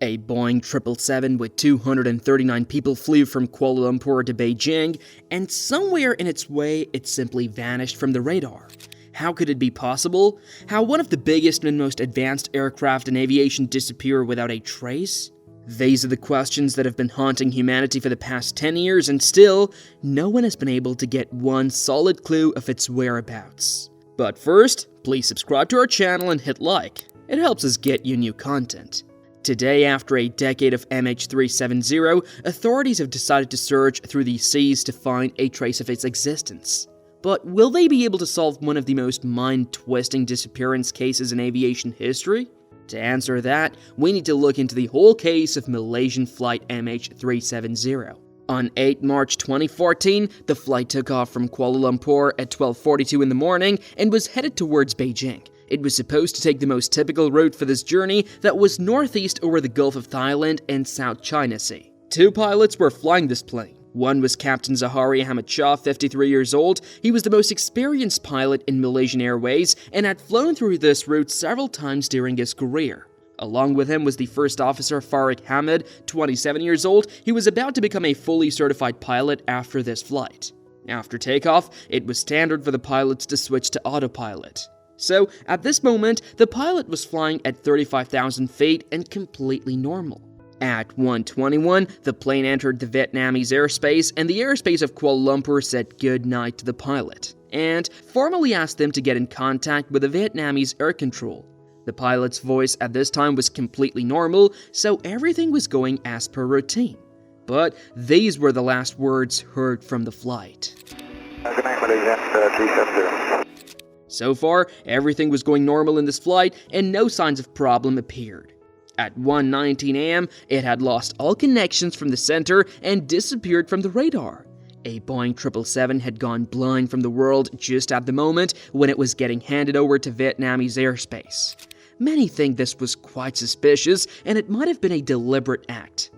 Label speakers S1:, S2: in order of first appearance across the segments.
S1: A Boeing 777 with 239 people flew from Kuala Lumpur to Beijing, and somewhere in its way, it simply vanished from the radar. How could it be possible? How one of the biggest and most advanced aircraft in aviation disappear without a trace? These are the questions that have been haunting humanity for the past 10 years, and still, no one has been able to get one solid clue of its whereabouts. But first, please subscribe to our channel and hit like. It helps us get you new content. Today, after a decade of MH370, authorities have decided to search through the seas to find a trace of its existence. But will they be able to solve one of the most mind-twisting disappearance cases in aviation history? To answer that, we need to look into the whole case of Malaysian Flight MH370. On 8 March 2014, the flight took off from Kuala Lumpur at 12:42 in the morning and was headed towards Beijing. It was supposed to take the most typical route for this journey that was northeast over the Gulf of Thailand and South China Sea. Two pilots were flying this plane. One was Captain Zahari Ahmad Shah, 53 years old. He was the most experienced pilot in Malaysian Airways and had flown through this route several times during his career. Along with him was the first officer Farid Hamid, 27 years old. He was about to become a fully certified pilot after this flight. After takeoff, it was standard for the pilots to switch to autopilot. So, at this moment, the pilot was flying at 35,000 feet and completely normal. At 1:21, the plane entered the Vietnamese airspace, and the airspace of Kuala Lumpur said good night to the pilot, and formally asked them to get in contact with the Vietnamese air control. The pilot's voice at this time was completely normal, so everything was going as per routine. But these were the last words heard from the flight.
S2: Good night, Malaysia 370.
S1: So far, everything was going normal in this flight, and no signs of problem appeared. At 1:19 a.m., it had lost all connections from the center and disappeared from the radar. A Boeing 777 had gone blind from the world just at the moment when it was getting handed over to Vietnamese airspace. Many think this was quite suspicious, and it might have been a deliberate act.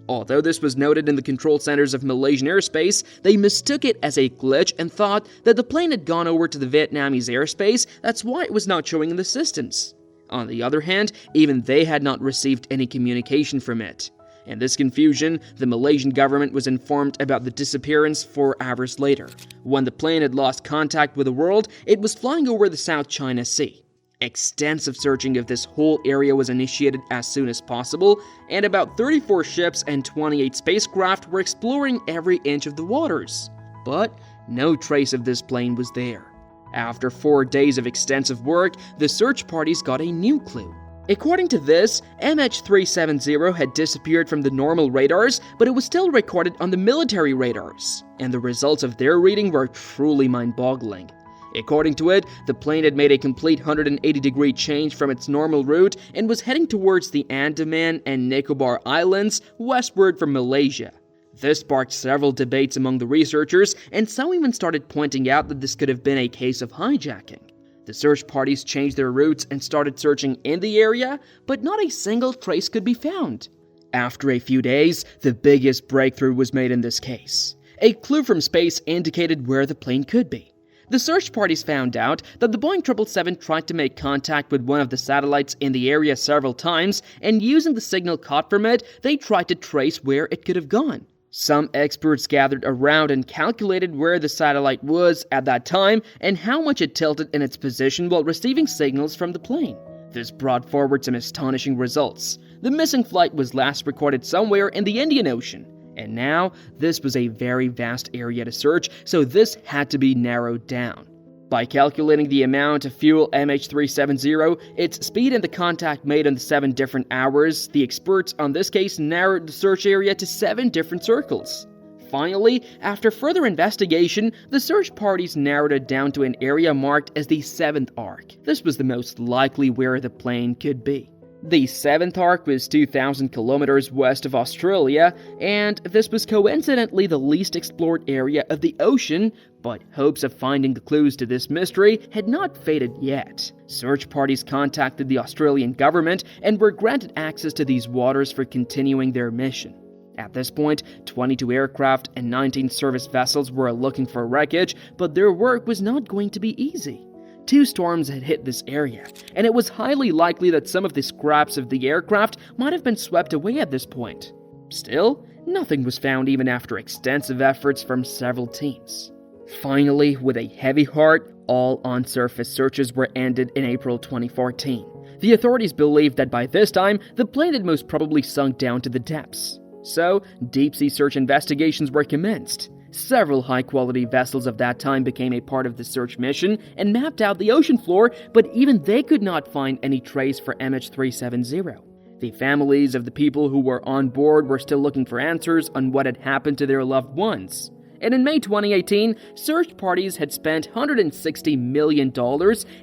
S1: Although this was noted in the control centers of Malaysian airspace, they mistook it as a glitch and thought that the plane had gone over to the Vietnamese airspace. That's why it was not showing in the systems. On the other hand, even they had not received any communication from it. In this confusion, the Malaysian government was informed about the disappearance 4 hours later. When the plane had lost contact with the world, it was flying over the South China Sea. Extensive searching of this whole area was initiated as soon as possible, and about 34 ships and 28 spacecraft were exploring every inch of the waters. But no trace of this plane was there. After 4 days of extensive work, the search parties got a new clue. According to this, MH370 had disappeared from the normal radars, but it was still recorded on the military radars, and the results of their reading were truly mind-boggling. According to it, the plane had made a complete 180-degree change from its normal route and was heading towards the Andaman and Nicobar Islands westward from Malaysia. This sparked several debates among the researchers, and some even started pointing out that this could have been a case of hijacking. The search parties changed their routes and started searching in the area, but not a single trace could be found. After a few days, the biggest breakthrough was made in this case. A clue from space indicated where the plane could be. The search parties found out that the Boeing 777 tried to make contact with one of the satellites in the area several times, and using the signal caught from it, they tried to trace where it could have gone. Some experts gathered around and calculated where the satellite was at that time and how much it tilted in its position while receiving signals from the plane. This brought forward some astonishing results. The missing flight was last recorded somewhere in the Indian Ocean. And now, this was a very vast area to search, so this had to be narrowed down. By calculating the amount of fuel MH370, its speed and the contact made in the 7 different hours, the experts on this case narrowed the search area to 7 different circles. Finally, after further investigation, the search parties narrowed it down to an area marked as the 7th arc. This was the most likely where the plane could be. The 7th arc was 2,000 kilometers west of Australia, and this was coincidentally the least explored area of the ocean, but hopes of finding the clues to this mystery had not faded yet. Search parties contacted the Australian government and were granted access to these waters for continuing their mission. At this point, 22 aircraft and 19 service vessels were looking for wreckage, but their work was not going to be easy. 2 storms had hit this area, and it was highly likely that some of the scraps of the aircraft might have been swept away at this point. Still, nothing was found even after extensive efforts from several teams. Finally, with a heavy heart, all on-surface searches were ended in April 2014. The authorities believed that by this time, the plane had most probably sunk down to the depths. So, deep-sea search investigations were commenced. Several high-quality vessels of that time became a part of the search mission and mapped out the ocean floor, but even they could not find any trace for MH370. The families of the people who were on board were still looking for answers on what had happened to their loved ones. And in May 2018, search parties had spent $160 million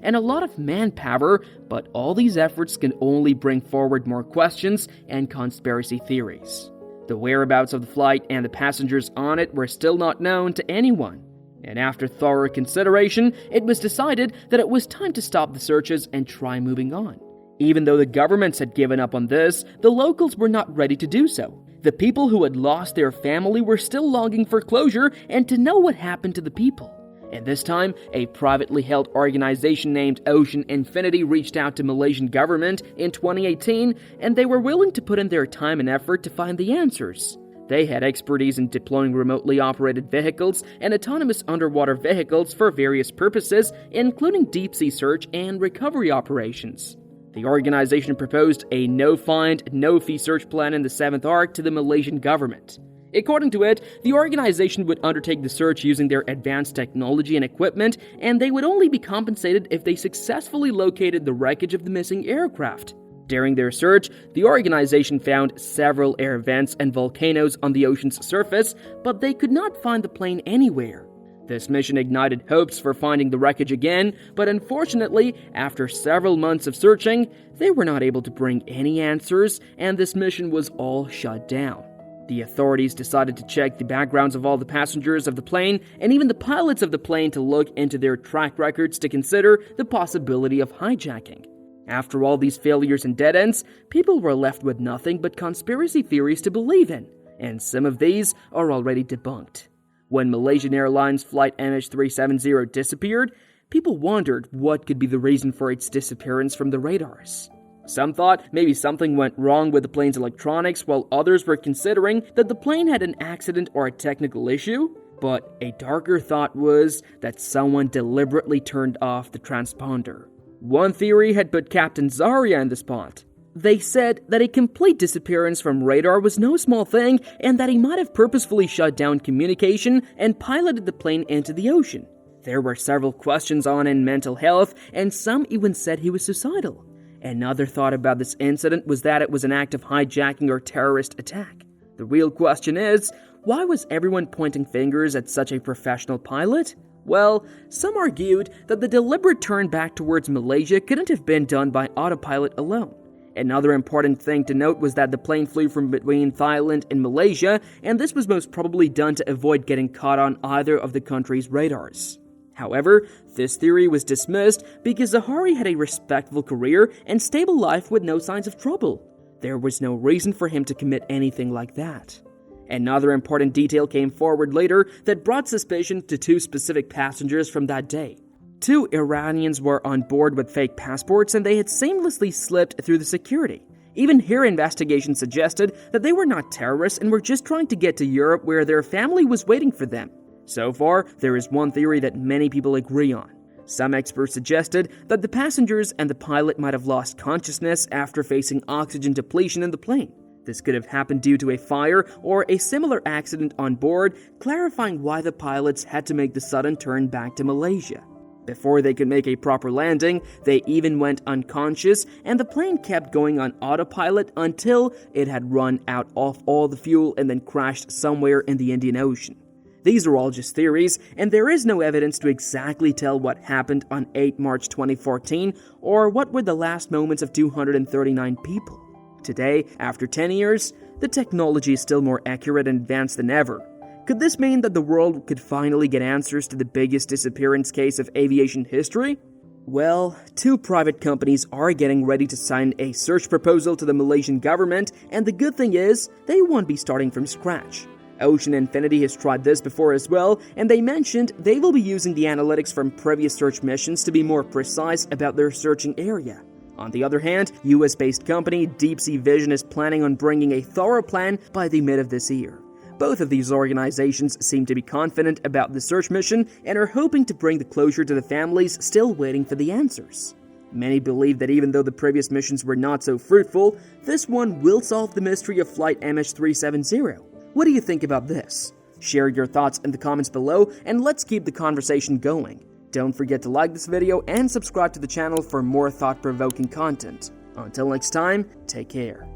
S1: and a lot of manpower, but all these efforts can only bring forward more questions and conspiracy theories. The whereabouts of the flight and the passengers on it were still not known to anyone. And after thorough consideration, it was decided that it was time to stop the searches and try moving on. Even though the governments had given up on this, the locals were not ready to do so. The people who had lost their family were still longing for closure and to know what happened to the people. And this time, a privately held organization named Ocean Infinity reached out to Malaysian government in 2018, and they were willing to put in their time and effort to find the answers. They had expertise in deploying remotely operated vehicles and autonomous underwater vehicles for various purposes, including deep-sea search and recovery operations. The organization proposed a no-find, no-fee search plan in the 7th Arc to the Malaysian government. According to it, the organization would undertake the search using their advanced technology and equipment, and they would only be compensated if they successfully located the wreckage of the missing aircraft. During their search, the organization found several air vents and volcanoes on the ocean's surface, but they could not find the plane anywhere. This mission ignited hopes for finding the wreckage again, but unfortunately, after several months of searching, they were not able to bring any answers, and this mission was all shut down. The authorities decided to check the backgrounds of all the passengers of the plane and even the pilots of the plane to look into their track records to consider the possibility of hijacking. After all these failures and dead ends, people were left with nothing but conspiracy theories to believe in, and some of these are already debunked. When Malaysia Airlines Flight MH370 disappeared, people wondered what could be the reason for its disappearance from the radars. Some thought maybe something went wrong with the plane's electronics, while others were considering that the plane had an accident or a technical issue. But a darker thought was that someone deliberately turned off the transponder. One theory had put Captain Zaria in the spot. They said that a complete disappearance from radar was no small thing and that he might have purposefully shut down communication and piloted the plane into the ocean. There were several questions on his mental health, and some even said he was suicidal. Another thought about this incident was that it was an act of hijacking or terrorist attack. The real question is, why was everyone pointing fingers at such a professional pilot? Well, some argued that the deliberate turn back towards Malaysia couldn't have been done by autopilot alone. Another important thing to note was that the plane flew from between Thailand and Malaysia, and this was most probably done to avoid getting caught on either of the country's radars. However, this theory was dismissed because Zahari had a respectable career and stable life with no signs of trouble. There was no reason for him to commit anything like that. Another important detail came forward later that brought suspicion to 2 specific passengers from that day. 2 Iranians were on board with fake passports, and they had seamlessly slipped through the security. Even here, investigation suggested that they were not terrorists and were just trying to get to Europe where their family was waiting for them. So far, there is one theory that many people agree on. Some experts suggested that the passengers and the pilot might have lost consciousness after facing oxygen depletion in the plane. This could have happened due to a fire or a similar accident on board, clarifying why the pilots had to make the sudden turn back to Malaysia. Before they could make a proper landing, they even went unconscious, and the plane kept going on autopilot until it had run out of all the fuel and then crashed somewhere in the Indian Ocean. These are all just theories, and there is no evidence to exactly tell what happened on 8 March 2014 or what were the last moments of 239 people. Today, after 10 years, the technology is still more accurate and advanced than ever. Could this mean that the world could finally get answers to the biggest disappearance case of aviation history? Well, 2 private companies are getting ready to sign a search proposal to the Malaysian government, and the good thing is, they won't be starting from scratch. Ocean Infinity has tried this before as well, and they mentioned they will be using the analytics from previous search missions to be more precise about their searching area. On the other hand, US-based company Deep Sea Vision is planning on bringing a thorough plan by the mid of this year. Both of these organizations seem to be confident about the search mission and are hoping to bring the closure to the families still waiting for the answers. Many believe that even though the previous missions were not so fruitful, this one will solve the mystery of Flight MH370. What do you think about this? Share your thoughts in the comments below, and let's keep the conversation going. Don't forget to like this video and subscribe to the channel for more thought-provoking content. Until next time, take care.